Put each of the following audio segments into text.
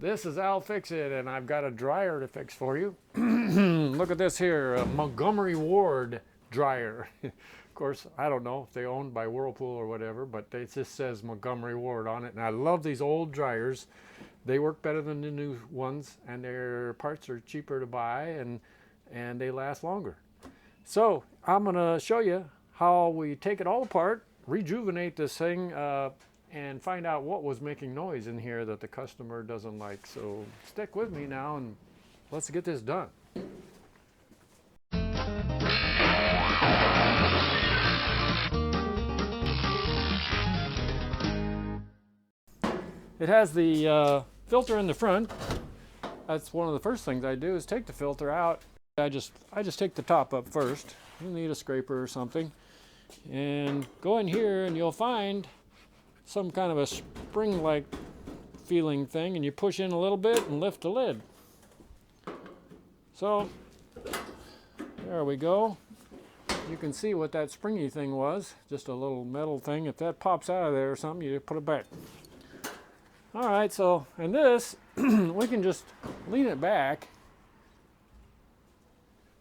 This is Al Fix It, and I've got a dryer to fix for you. Look at this here, a Montgomery Ward dryer. Of course, I don't know if they're owned by Whirlpool or whatever, but it just says Montgomery Ward on it. And I love these old dryers. They work better than the new ones, and their parts are cheaper to buy, and they last longer. So I'm gonna show you how we take it all apart, rejuvenate this thing, and find out what was making noise in here that the customer doesn't like. So stick with me now and let's get this done. It has the filter in the front. That's one of the first things I do is take the filter out. I just take the top up first. You'll need a scraper or something. And go in here and you'll find some kind of a spring-like feeling thing, and you push in a little bit and lift the lid. So there we go. You can see what that springy thing was, just a little metal thing. If that pops out of there or something, you put it back. All right, so and this we can just lean it back.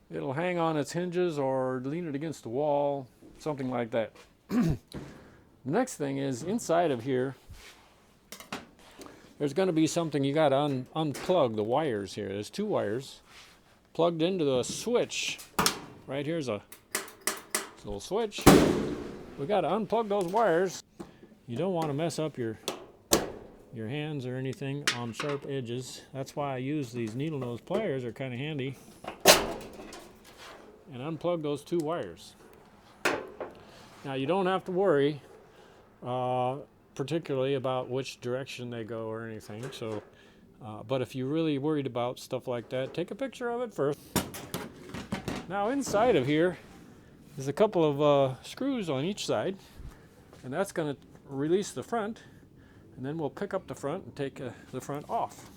It'll hang on its hinges or lean it against the wall, something like that. The next thing is inside of here, there's going to be something you got to unplug the wires here. There's two wires plugged into the switch. Right here's a little switch. We got to unplug those wires. You don't want to mess up your hands or anything on sharp edges. That's why I use these needle nose pliers. They're kind of handy. And unplug those two wires. Now you don't have to worry particularly about which direction they go or anything. So, but if you're really worried about stuff like that, take a picture of it first. Now inside of here is a couple of screws on each side, and that's going to release the front, and then we'll pick up the front and take the front off.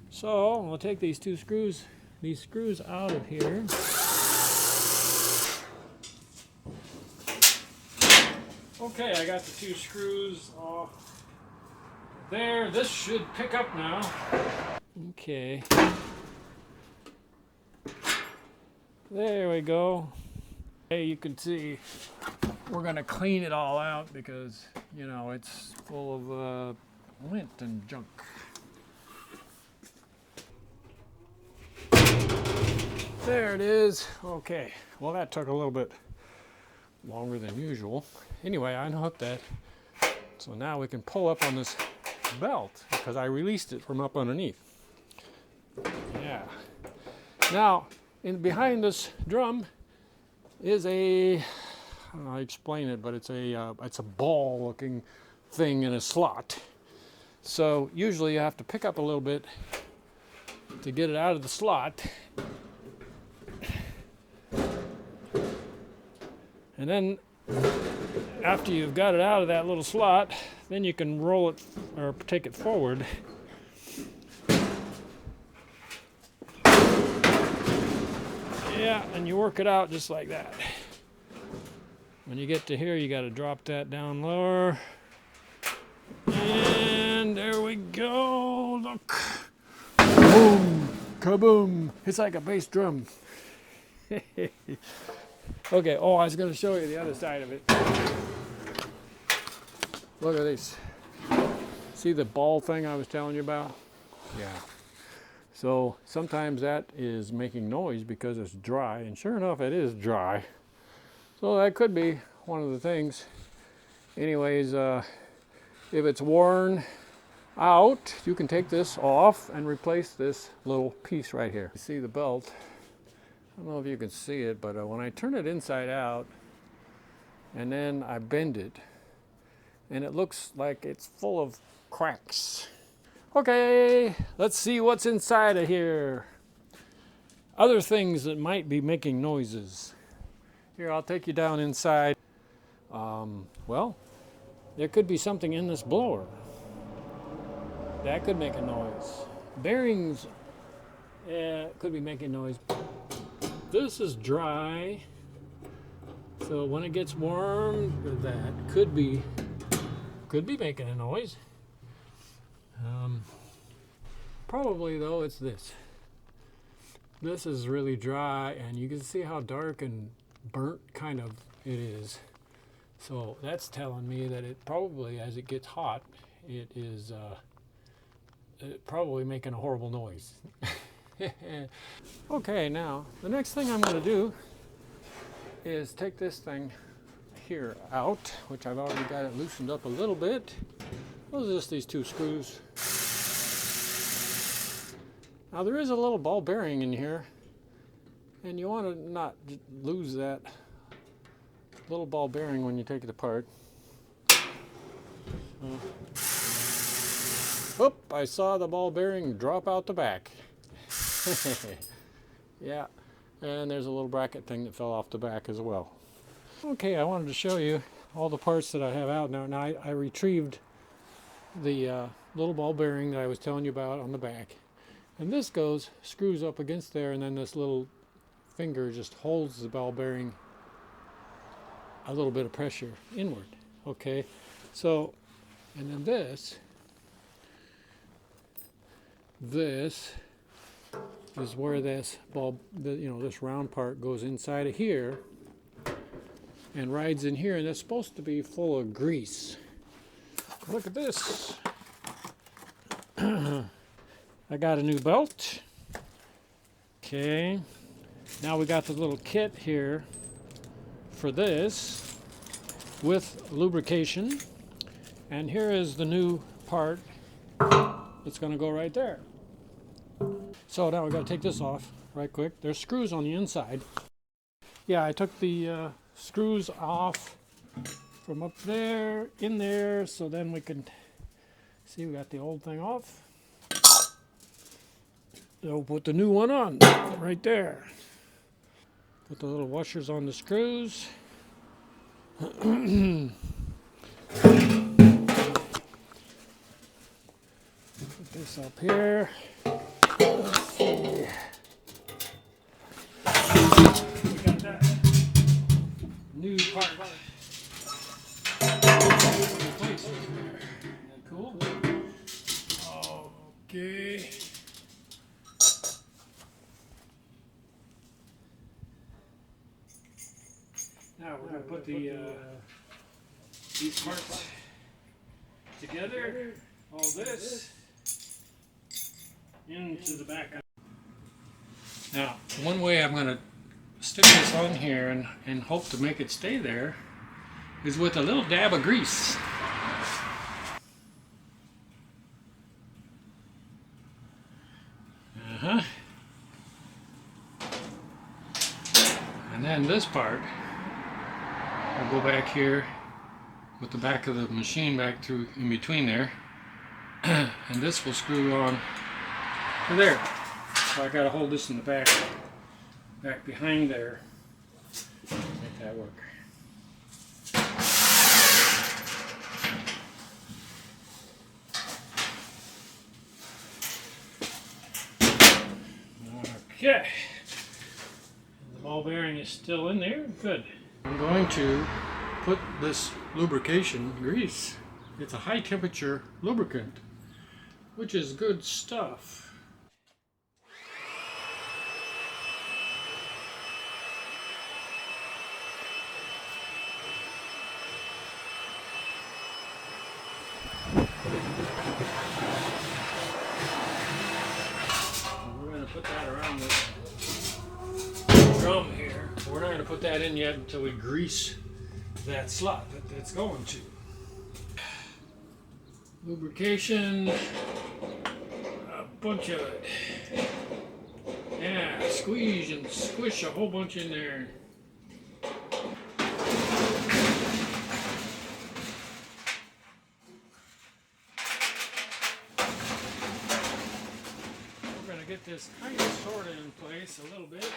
So we'll take these screws out of here. Okay, I got the two screws off there. This should pick up now. Okay. There we go. Hey, you can see we're going to clean it all out because, you know, it's full of lint and junk. There it is. Okay. Well, that took a little bit longer than usual. Anyway, I unhooked that. So now we can pull up on this belt because I released it from up underneath. Yeah. Now, behind this drum is I don't know how to explain it, but it's a ball-looking thing in a slot. So usually you have to pick up a little bit to get it out of the slot. And then after you've got it out of that little slot, then you can roll it or take it forward. Yeah, and you work it out just like that. When you get to here, you got to drop that down lower. And there we go. Look. Boom. Kaboom. It's like a bass drum. Okay, I was going to show you the other side of it. Look at this. See the ball thing I was telling you about? Yeah. So sometimes that is making noise because it's dry, and sure enough, it is dry. So that could be one of the things. Anyways, if it's worn out, you can take this off and replace this little piece right here. You see the belt? I don't know if you can see it, but when I turn it inside out and then I bend it, and it looks like it's full of cracks. Okay, let's see what's inside of here. Other things that might be making noises. Here, I'll take you down inside. Well, there could be something in this blower. That could make a noise. Bearings could be making noise. This is dry, so when it gets warm, that could be making a noise. Probably though, it's this. This is really dry, and you can see how dark and burnt kind of it is. So that's telling me that it probably, as it gets hot, it is probably making a horrible noise. Okay, now the next thing I'm going to do is take this thing here out, which I've already got it loosened up a little bit. Those are just these two screws. Now there is a little ball bearing in here, and you want to not lose that little ball bearing when you take it apart. Oop, I saw the ball bearing drop out the back. Yeah, and there's a little bracket thing that fell off the back as well. Okay, I wanted to show you all the parts that I have out now. Now I retrieved the little ball bearing that I was telling you about on the back. And this screws up against there, and then this little finger just holds the ball bearing a little bit of pressure inward. Okay, so, and then this is where this ball, this round part goes inside of here and rides in here, and it's supposed to be full of grease. Look at this. I got a new belt. Okay, now we got the little kit here for this with lubrication, and here is the new part that's going to go right there. So now we got to take this off right quick. There's screws on the inside. Yeah, I took the screws off from up there in there, so then we can see we got the old thing off. So put the new one on right there. Put the little washers on the screws. Put this up here. Let's see. We got that new part. Isn't that cool? Okay. Now we're going to put these parts together, all this, into the back. Now, one way I'm going to stick this on here and hope to make it stay there is with a little dab of grease. And then this part, I'll go back here with the back of the machine back through in between there, and this will screw on to there. So I got to hold this in the back behind there to make that work. Okay, the ball bearing is still in there. Good. I'm going to put this lubrication grease. It's a high temperature lubricant, which is good stuff. We're going to put that around this drum here. We're not going to put that in yet until we grease that slot that it's going to. Lubrication, a bunch of it. Yeah, squeeze and squish a whole bunch in there. We're going to get this kind of sort of in place a little bit.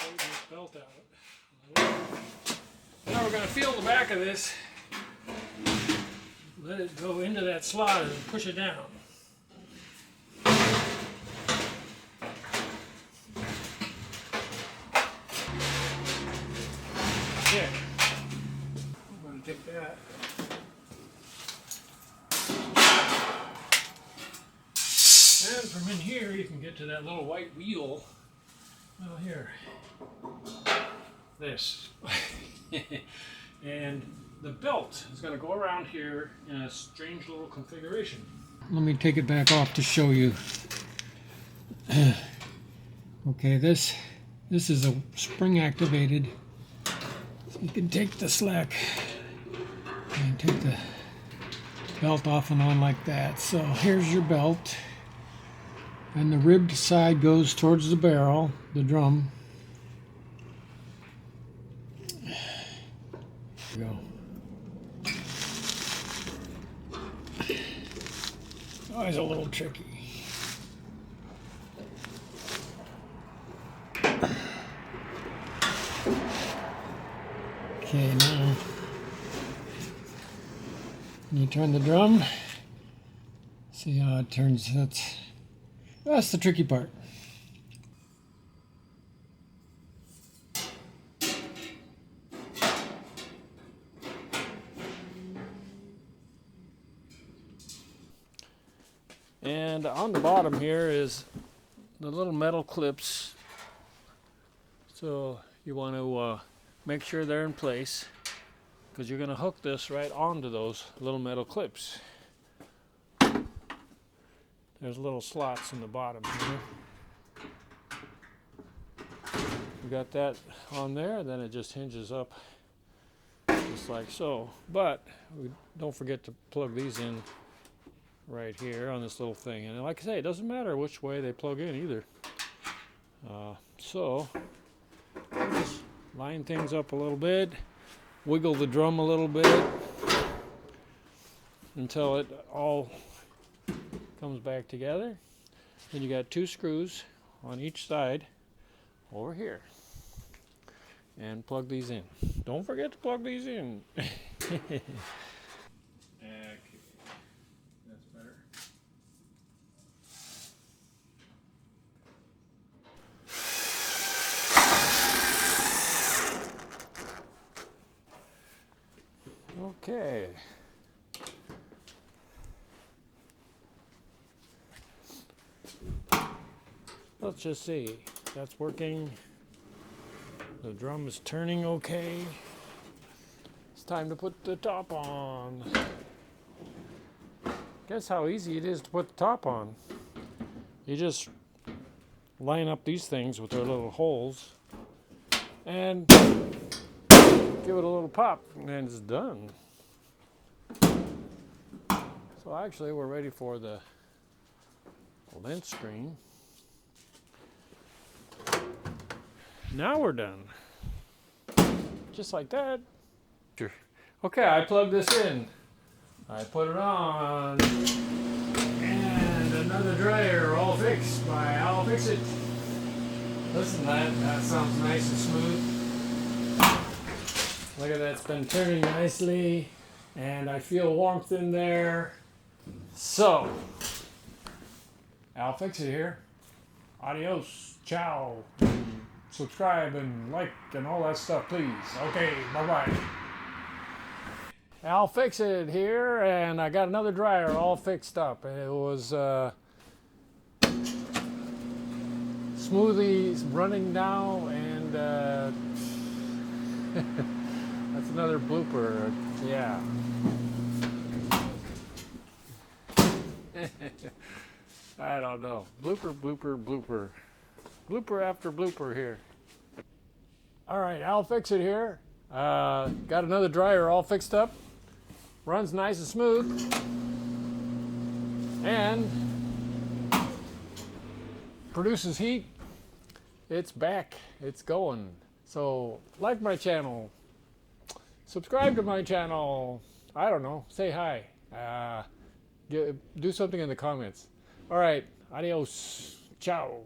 Pull this belt out. Now we're going to feel the back of this. Let it go into that slot and push it down. Okay. I'm going to take that. then from in here you can get to that little white wheel. Well, here. This. And the belt is going to go around here in a strange little configuration. Let me take it back off to show you. Okay, this is a spring activated. So you can take the slack and take the belt off and on like that. So here's your belt. And the ribbed side goes towards the barrel, the drum. There we go. Always a little tricky. Okay, now you turn the drum. See how it turns. That's the tricky part. And on the bottom here is the little metal clips. So you want to make sure they're in place, because you're going to hook this right onto those little metal clips. There's little slots in the bottom here. You got that on there, then it just hinges up just like so. But don't forget to plug these in right here on this little thing. And like I say, it doesn't matter which way they plug in either. So just line things up a little bit, wiggle the drum a little bit until it all comes back together. Then you got 2 screws on each side over here, and plug these in. Don't forget to plug these in. Okay, that's better. Okay. Let's just see. That's working. The drum is turning okay. It's time to put the top on. Guess how easy it is to put the top on. You just line up these things with their little holes and give it a little pop, and then it's done. So actually we're ready for the lens screen. Now we're done. Just like that. Okay, I plugged this in. I put it on. And another dryer all fixed by I'll Fix It. Listen, that sounds nice and smooth. Look at that, it's been turning nicely. And I feel warmth in there. So, I'll Fix It here. Adios. Ciao. Subscribe and like and all that stuff, please. Okay, bye-bye. I'll Fix It here, and I got another dryer all fixed up. It was smoothly running now, and that's another blooper. Yeah. I don't know. Blooper, blooper, blooper. Blooper after blooper here. All right, I'll Fix It here. Got another dryer all fixed up. Runs nice and smooth. And produces heat. It's back. It's going. So like my channel. Subscribe to my channel. I don't know. Say hi. Do something in the comments. All right. Adios. Ciao.